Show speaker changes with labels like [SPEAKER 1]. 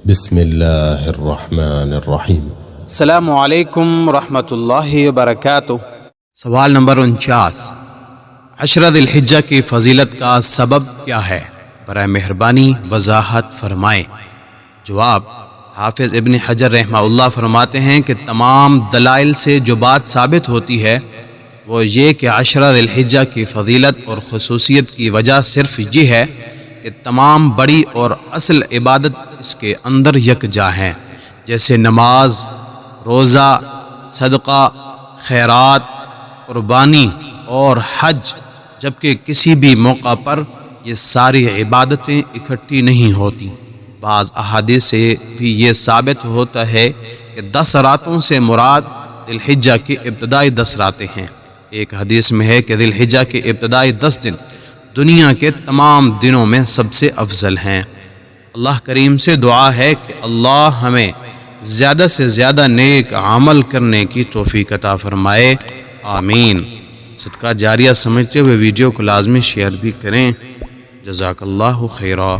[SPEAKER 1] بسم اللہ الرحمن الرحیم۔
[SPEAKER 2] السلام علیکم ورحمۃ اللہ وبرکاتہ۔ سوال نمبر 49، عشرہ ذی الحجہ کی فضیلت کا سبب کیا ہے؟ برائے مہربانی وضاحت فرمائیں۔ جواب، حافظ ابن حجر رحمہ اللہ فرماتے ہیں کہ تمام دلائل سے جو بات ثابت ہوتی ہے وہ یہ کہ عشرہ ذی الحجہ کی فضیلت اور خصوصیت کی وجہ صرف یہ ہے کہ تمام بڑی اور اصل عبادت اس کے اندر یکجا ہیں، جیسے نماز، روزہ، صدقہ، خیرات، قربانی اور حج، جبکہ کسی بھی موقع پر یہ ساری عبادتیں اکٹھی نہیں ہوتی۔ بعض احادیث سے بھی یہ ثابت ہوتا ہے کہ 10 راتوں سے مراد ذی الحجہ کی ابتدائی 10 راتیں ہیں۔ ایک حدیث میں ہے کہ ذی الحجہ کے ابتدائی 10 دن دنیا کے تمام دنوں میں سب سے افضل ہیں۔ اللہ کریم سے دعا ہے کہ اللہ ہمیں زیادہ سے زیادہ نیک عمل کرنے کی توفیق عطا فرمائے، آمین۔ صدقہ جاریہ سمجھتے ہوئے ویڈیو کو لازمی شیئر بھی کریں۔ جزاک اللہ خیرا۔